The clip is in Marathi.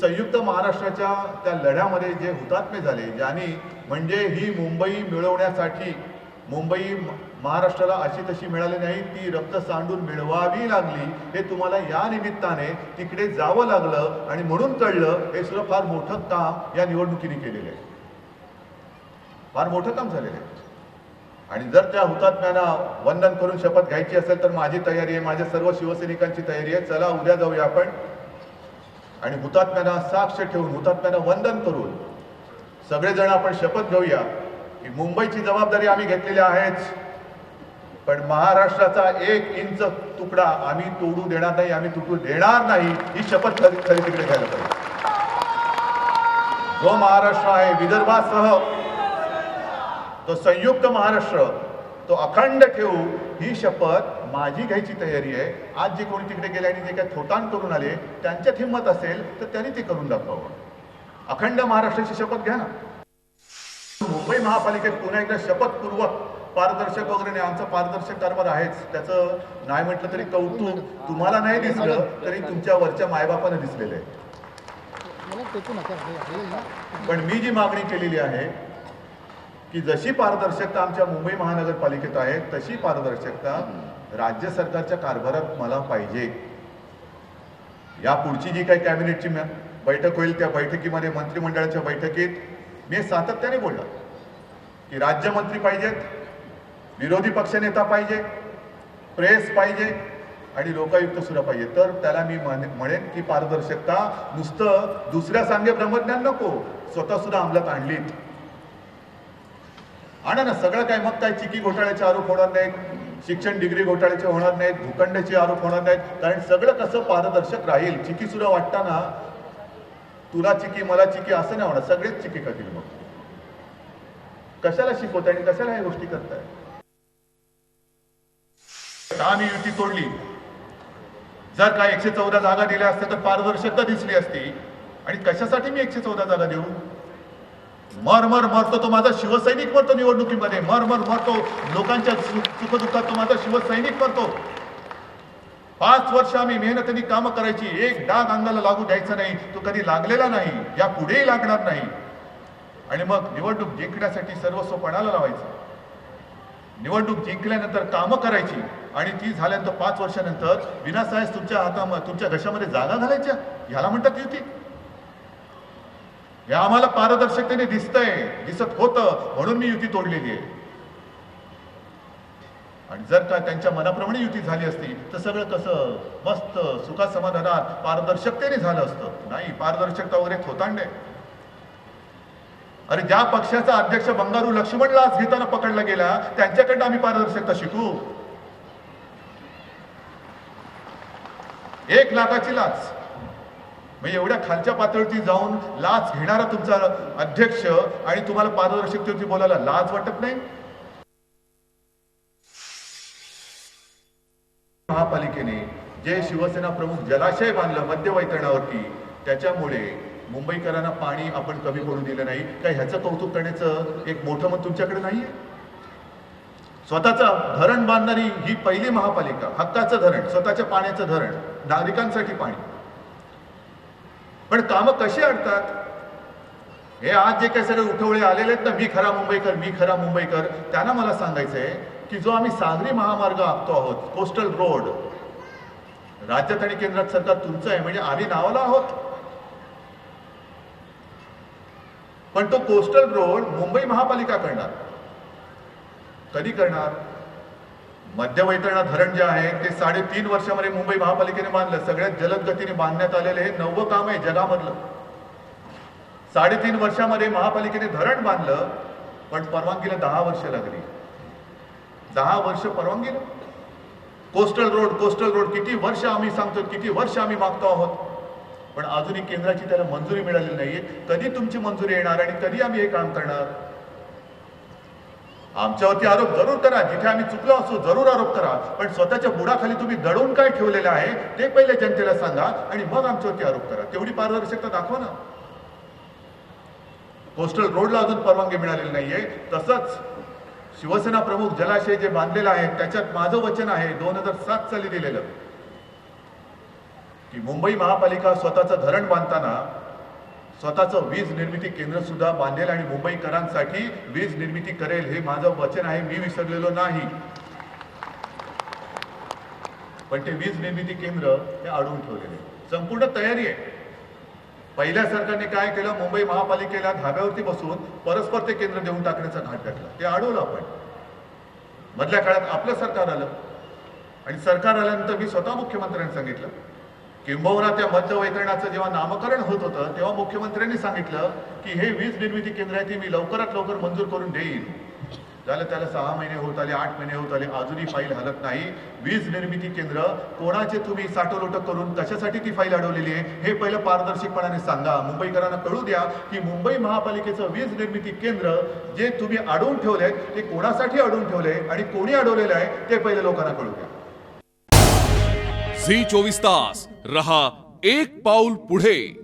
संयुक्त महाराष्ट्राच्या त्या लढ्यामध्ये जे हुतात्मे झाले, ज्यांनी म्हणजे ही मुंबई मिळवण्यासाठी मुंबई महाराष्ट्राला अशी तशी मिळाली नाही, ती रक्त सांडून मिळवावी लागली, हे तुम्हाला या निमित्ताने तिकडे जावं लागलं आणि म्हणून कळलं. हे सुद्धा फार मोठं काम या निवडणुकीने केलेलं आहे, फार मोठं काम झालेलं आहे. आणि जर त्या हुतात्म्यांना वंदन करून शपथ घ्यायची असेल तर माझी तयारी आहे, माझ्या सर्व शिवसैनिकांची तयारी आहे. चला उद्या जाऊया आपण आणि हुतात्म्यांना साक्ष ठेवून, हुतात्म्यांना वंदन करून सगळेजण आपण शपथ घेऊया की मुंबईची जबाबदारी आम्ही घेतलेली आहेच, पण महाराष्ट्राचा 1 इंच तुकडा आम्ही तोडू देणार नाही, आम्ही तुटू देणार नाही, ही शपथ खरी तिकडे घ्यायला पाहिजे. जो महाराष्ट्र आहे विदर्भासह, तो संयुक्त महाराष्ट्र, तो अखंड ठेवू, ही शपथ माझी घ्यायची तयारी आहे. आज जे कोणी तिकडे गेले आणि जे काही थोटाण करून आले, त्यांच्यात हिंमत असेल तर त्यांनी ते करून दाखवावं. अखंड महाराष्ट्राची शपथ घ्या ना. मुंबई महापालिकेत पुन्हा एकदा शपथपूर्वक पारदर्शक वगैरे नाही, आमचा पारदर्शक कारभार आहेच, त्याचं नाही म्हटलं तरी कौतुक तुम्हाला नाही दिसलं तरी तुमच्या वरच्या मायबापानं दिसलेलं आहे. पण मी जी मागणी केलेली आहे की जशी पारदर्शकता आमच्या मुंबई महानगरपालिकेत आहे तशी पारदर्शकता राज्य सरकारच्या कारभारात मला पाहिजे. या पुढची जी काही कॅबिनेटची बैठक होईल त्या बैठकीमध्ये, मंत्रिमंडळाच्या बैठकीत मी सातत्याने बोललो की राज्यमंत्री पाहिजेत, विरोधी पक्षनेता पाहिजे, प्रेस पाहिजे आणि लोकायुक्त सुद्धा पाहिजे. तर त्याला मी म्हणेन की पारदर्शकता नुसतं दुसऱ्या सांगे ब्रह्मज्ञान नको, स्वतः सुद्धा अंमलात आणलीत. आणा ना सगळं काय. मग काय चिकी घोटाळ्याचे आरोप होणार नाहीत, शिक्षण डिग्री घोटाळ्याचे होणार नाहीत, भूखंडाचे आरोप होणार नाहीत, कारण सगळं कसं पारदर्शक राहील. चिकी सुद्धा वाटताना तुला चिकी मला चिकी असं नाही होणार, सगळेच चिकी करतील. मग कशाला शिकवताय आणि कशाला ह्या गोष्टी करताय? आम्ही युती तोडली, जर काय 114 जागा दिल्या असत्या तर पारदर्शकता दिसली असती. आणि कशासाठी मी 114 जागा देऊ? मर मरतो तो माझा शिवसैनिक मरतो निवडणुकीमध्ये, मर मरतो लोकांच्या सुखदुःखात तो माझा शिवसैनिक मरतो. 5 वर्ष आम्ही मेहनतीने कामं करायची, एक डाग अंगाला लागू द्यायचा नाही, तो कधी लागलेला नाही, या पुढेही लागणार नाही. आणि मग निवडणूक जिंकण्यासाठी सर्वस्व पणाला लावायचं. निवडणूक जिंकल्यानंतर कामं करायची आणि ती झाल्यानंतर 5 वर्षानंतर विनासाहेब तुमच्या हातामध्ये, तुमच्या घशामध्ये जागा घालायच्या. ह्याला म्हणतात युती. हे आम्हाला पारदर्शकतेने दिसतंय, दिसत होतं, म्हणून मी युती तोडलेली आहे. आणि जर का त्यांच्या मनाप्रमाणे युती झाली असती तर सगळं कसं मस्त सुखा समाधानात पारदर्शकतेने झालं असतं. नाही, पारदर्शकता वगैरे थोतांडे. अरे ज्या पक्षाचा अध्यक्ष बंगारू लक्ष्मण लाच घेताना पकडला गेला, त्यांच्याकडनं आम्ही पारदर्शकता शिकू. 1 लाखाची लाच, म्हणजे एवढ्या खालच्या पातळीवरती जाऊन लाच घेणारा तुमचा अध्यक्ष आणि तुम्हाला पारदर्शकतेवरती बोलायला लाज वाटत नाही? महापालिकेने जे शिवसेना प्रमुख जलाशय बांधलं मध्य वैतरणावरती, त्याच्यामुळे मुंबईकरांना पाणी आपण कमी पडू दिलं नाही. काय ह्याचं कौतुक करण्याचं एक मोठं मत तुमच्याकडे नाहीये? स्वतःचं धरण बांधणारी ही पहिली महापालिका, हक्काचं धरण, स्वतःच्या पाण्याचं धरण, नागरिकांसाठी पाणी. पण कामं कशी अडतात? हे आज जे काही सगळे उठवळे आलेले आहेत ना, मी खरा मुंबईकर, मी खरा मुंबईकर, त्यांना मला सांगायचंय की जो आम्ही सागरी महामार्ग आखतो आहोत, कोस्टल रोड, राज्यात आणि केंद्रात सरकार तुमचं आहे, म्हणजे आम्ही नावाला आहोत. पण तो कोस्टल रोड मुंबई महापालिका करणार. कधी करणार? मध्य वैतरणा धरण जे आहे ते 3.5 वर्षामध्ये मुंबई महापालिकेने बांधलं. सगळ्यात जलद गतीने बांधण्यात आलेलं हे 9वं काम आहे जगामधलं. 3.5 वर्षामध्ये महापालिकेने धरण बांधलं, पण परवानगीला 10 वर्ष लागली. 10 वर्ष परवानगीला. कोस्टल रोड किती वर्ष आम्ही सांगतो, किती वर्ष आम्ही मागतो आहोत, पण अजूनही केंद्राची त्याला मंजुरी मिळालेली नाहीये. कधी तुमची मंजुरी येणार आणि कधी आम्ही हे काम करणार? आमच्यावरती आरोप जरूर करा, जिथे आम्ही चुकलो असो जरूर आरोप करा, पण स्वतःच्या बुडाखाली तुम्ही दडवून काय ठेवलेलं आहे ते पहिले जनतेला सांगा आणि मग आमच्यावरती आरोप करा. तेवढी पारदर्शकता दाखवा ना. कोस्टल रोडला अजून परवानगी मिळालेली नाहीये. तसंच शिवसेना प्रमुख जलाशय जे बांधलेलं आहे त्याच्यात माझं वचन आहे 2007 साली दिलेलं की मुंबई महापालिका स्वतःचं धरण बांधताना स्वतःचं वीज निर्मिती केंद्र सुद्धा बांधेल आणि मुंबईकरांसाठी वीज निर्मिती करेल, हे माझं वचन आहे, मी विसरलेलो नाही. पण ते वीज निर्मिती केंद्र हे अडवून ठेवलेले, संपूर्ण तयारी आहे. पहिल्या सरकारने काय केलं, मुंबई महापालिकेला धाब्यावरती बसून परस्पर ते केंद्र देऊन टाकण्याचा घाट घातला, ते अडवलं आपण. मधल्या काळात आपलं सरकार आलं आणि सरकार आल्यानंतर मी स्वतः मुख्यमंत्र्यांनी सांगितलं, किंबहुना त्या मध्यवैतरणाचं जेव्हा नामकरण होत होतं तेव्हा मुख्यमंत्र्यांनी सांगितलं की हे वीज निर्मिती केंद्र आहे ती मी लवकरात लवकर मंजूर करून देईन. झालं त्याला 6 महिने होत आले, 8 महिने होत आले, अजूनही फाईल हलत नाही. वीज निर्मिती केंद्र कोणाचे तुम्ही साठवलोटक करून कशासाठी ती फाईल अडवलेली आहे हे पहिलं पारदर्शकपणाने सांगा. मुंबईकरांना कळू द्या की मुंबई महापालिकेचं वीज निर्मिती केंद्र जे तुम्ही अडवून ठेवलंय ते कोणासाठी अडवून ठेवलंय आणि कोणी अडवलेलं आहे ते पहिले लोकांना कळू द्या. झी 24 तास रहा एक पाऊल पुढे.